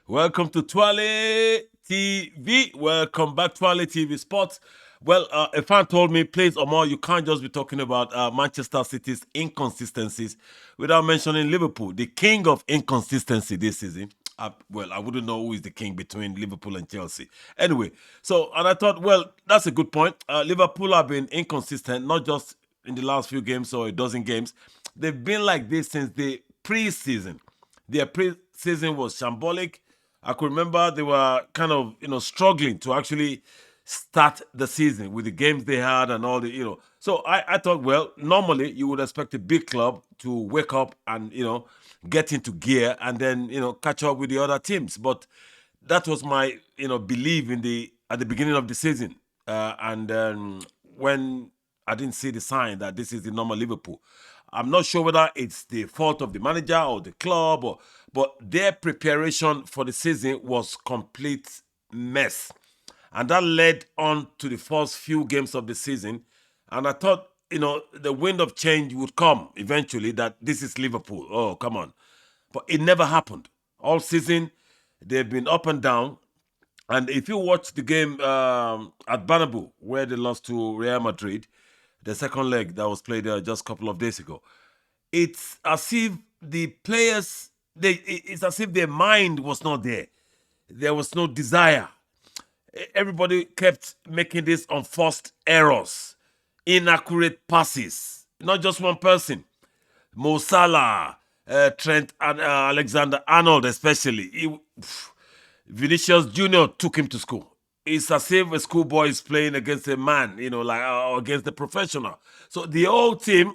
Welcome to Twale TV. Welcome back, Twale TV Sports. Well, a fan told me, please, Omar, you can't just be talking about Manchester City's inconsistencies without mentioning Liverpool, the king of inconsistency this season. Well, I wouldn't know who is the king between Liverpool and Chelsea. Anyway, and I thought, well, that's a good point. Liverpool have been inconsistent, not just in the last few games or a dozen games. They've been like this since the preseason. Their preseason was shambolic. I could remember they were kind of, struggling to actually start the season with the games they had and all the. So I thought, well, normally you would expect a big club to wake up and, get into gear and then, catch up with the other teams. But that was my, belief at the beginning of the season. And when I didn't see the sign that this is the normal Liverpool. I'm not sure whether it's the fault of the manager or the club, but their preparation for the season was complete mess. And that led on to the first few games of the season. And I thought, the wind of change would come eventually, that this is Liverpool. Oh, come on. But it never happened. All season, they've been up and down. And if you watch the game at Bernabeu, where they lost to Real Madrid, the second leg that was played just a couple of days ago, it's as if the players, it's as if their mind was not there. There was no desire. Everybody kept making these unforced errors, inaccurate passes. Not just one person. Mo Salah, Trent and Alexander-Arnold especially. Vinicius Jr. took him to school. It's as if a schoolboy is playing against a man, or against a professional. So the whole team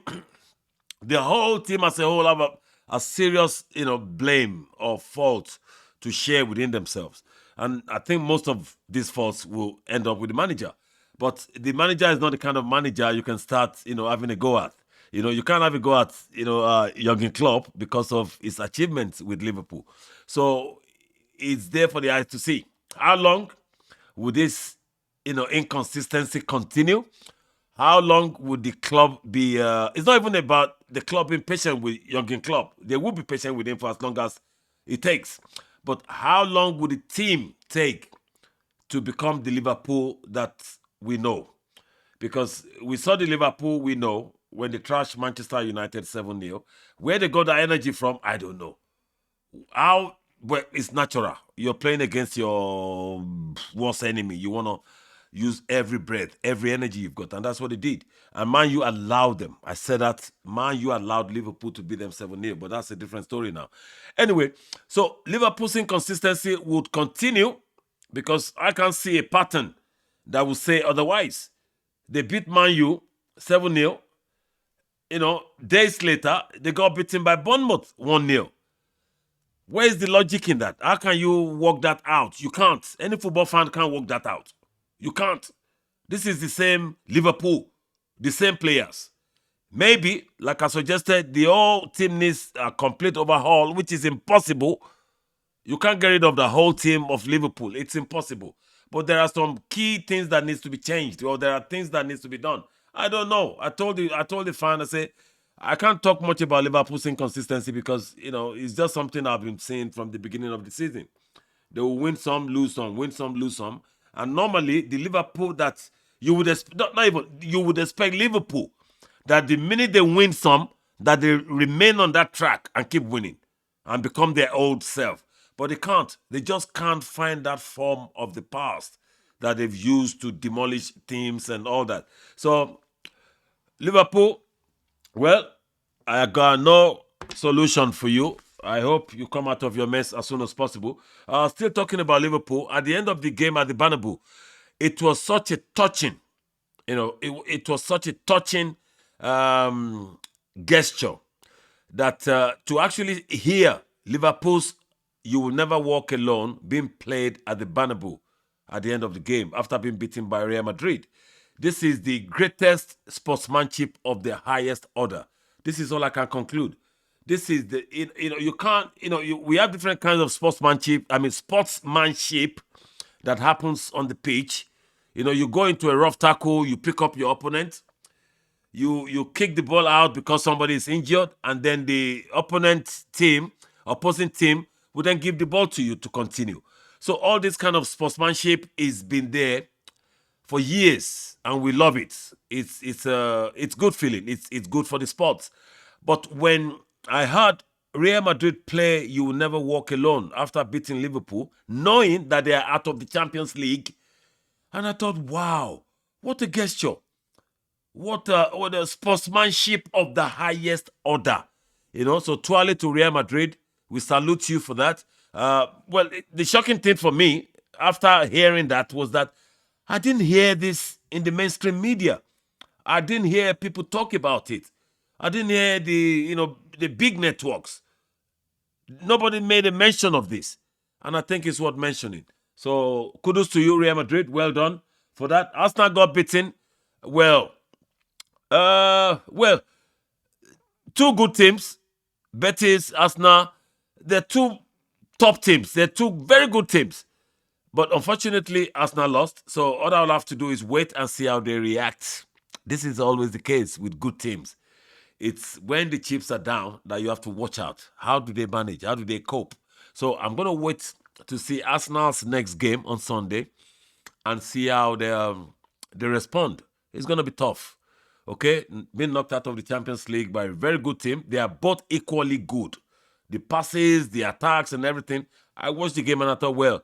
as a whole have a serious, blame or fault to share within themselves. And I think most of these faults will end up with the manager. But the manager is not the kind of manager you can start, having a go at. You can't have a go at, Jurgen Klopp because of his achievements with Liverpool. So it's there for the eyes to see. How long would this, inconsistency continue? How long would the club be? It's not even about the club being patient with Jurgen Klopp. They will be patient with him for as long as it takes. But how long would the team take to become the Liverpool that we know? Because we saw the Liverpool we know when they trashed Manchester United 7-0. Where they got that energy from, I don't know. Well, it's natural. You're playing against your worst enemy. You want to use every breath, every energy you've got. And that's what they did. And Man U allowed them. I said that Man U allowed Liverpool to beat them 7-0. But that's a different story now. Anyway, so Liverpool's inconsistency would continue because I can't see a pattern that would say otherwise. They beat Man U 7-0. Days later, they got beaten by Bournemouth 1-0. Where is the logic in that? How can you work that out? You can't. Any football fan can't work that out. You can't. This is the same Liverpool, the same players. Maybe, like I suggested, the whole team needs a complete overhaul, which is impossible. You can't get rid of the whole team of Liverpool. It's impossible. But there are some key things that needs to be changed, or there are things that needs to be done. I don't know. I told the fan, I say, I can't talk much about Liverpool's inconsistency because, it's just something I've been saying from the beginning of the season. They will win some, lose some, win some, lose some. And normally, the Liverpool that you would you would expect Liverpool that the minute they win some, that they remain on that track and keep winning and become their old self. But they can't. They just can't find that form of the past that they've used to demolish teams and all that. So, Liverpool, well, I got no solution for you. I hope you come out of your mess as soon as possible. Still talking about Liverpool. At the end of the game at the Bernabeu, it was such a touching, it was such a touching gesture that to actually hear Liverpool's "You Will Never Walk Alone" being played at the Bernabeu at the end of the game after being beaten by Real Madrid. This is the greatest sportsmanship of the highest order. This is all I can conclude. This is you can't, we have different kinds of sportsmanship that happens on the pitch. You go into a rough tackle, you pick up your opponent, You kick the ball out because somebody is injured, and then the opposing team, will then give the ball to you to continue. So all this kind of sportsmanship is been there for years, and we love it. It's good feeling. It's good for the sports. But when I heard Real Madrid play "You Will Never Walk Alone" after beating Liverpool, knowing that they are out of the Champions League, and I thought, wow, what a gesture! What a sportsmanship of the highest order. So Tuale to Real Madrid, we salute you for that. The shocking thing for me after hearing that was that I didn't hear this in the mainstream media. I didn't hear people talk about it. I didn't hear the big networks. Nobody made a mention of this, and I think it's worth mentioning. So kudos to you, Real Madrid. Well done for that. Arsenal got beaten. Well, well, two good teams, Betis, Arsenal. They're two top teams. They're two very good teams. But unfortunately, Arsenal lost. So all I'll have to do is wait and see how they react. This is always the case with good teams. It's when the chips are down that you have to watch out. How do they manage? How do they cope? So I'm going to wait to see Arsenal's next game on Sunday and see how they respond. It's going to be tough. Okay? Being knocked out of the Champions League by a very good team. They are both equally good. The passes, the attacks, and everything. I watched the game and I thought, well,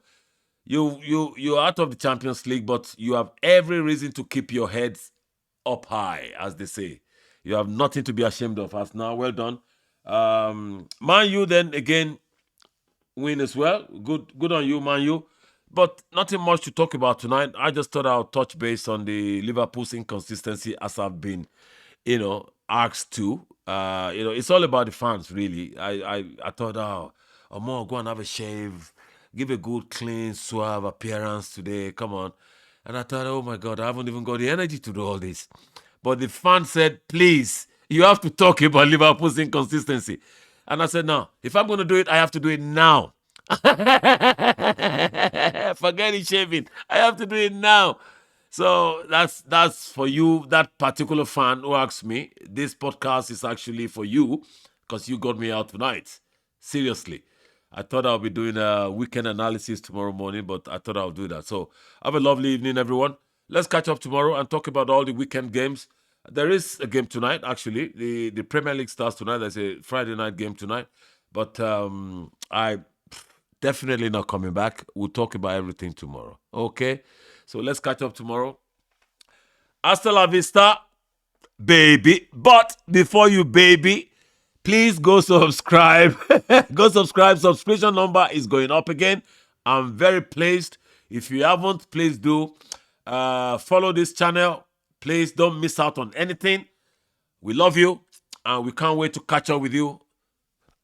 you're out of the Champions League, but you have every reason to keep your heads up high, as they say. You have nothing to be ashamed of. Arsenal, well done. Man U then again win as well. Good on you, Man U. But nothing much to talk about tonight. I just thought I'll touch base on the Liverpool's inconsistency as I've been, asked to. It's all about the fans, really. I thought, Omo, go and have a shave, give a good, clean, suave appearance today. Come on. And I thought, oh my God, I haven't even got the energy to do all this. But the fan said, please, you have to talk about Liverpool's inconsistency. And I said, no, if I'm going to do it, I have to do it now. Forget it shaving. I have to do it now. So that's for you, that particular fan who asked me. This podcast is actually for you because you got me out tonight. Seriously. I thought I'll be doing a weekend analysis tomorrow morning, but I thought I'll do that. So have a lovely evening, everyone. Let's catch up tomorrow and talk about all the weekend games. There is a game tonight, actually. The Premier League starts tonight. There's a Friday night game tonight. But I definitely not coming back. We'll talk about everything tomorrow. Okay? So let's catch up tomorrow. Hasta la vista, baby. But before you baby, please go subscribe. Go subscribe. Subscription number is going up again. I'm very pleased. If you haven't, please do. Follow this channel. Please don't miss out on anything. We love you. And we can't wait to catch up with you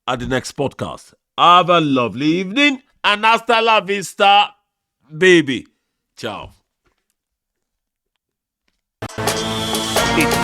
at the next podcast. Have a lovely evening. And hasta la vista, baby. Ciao. It's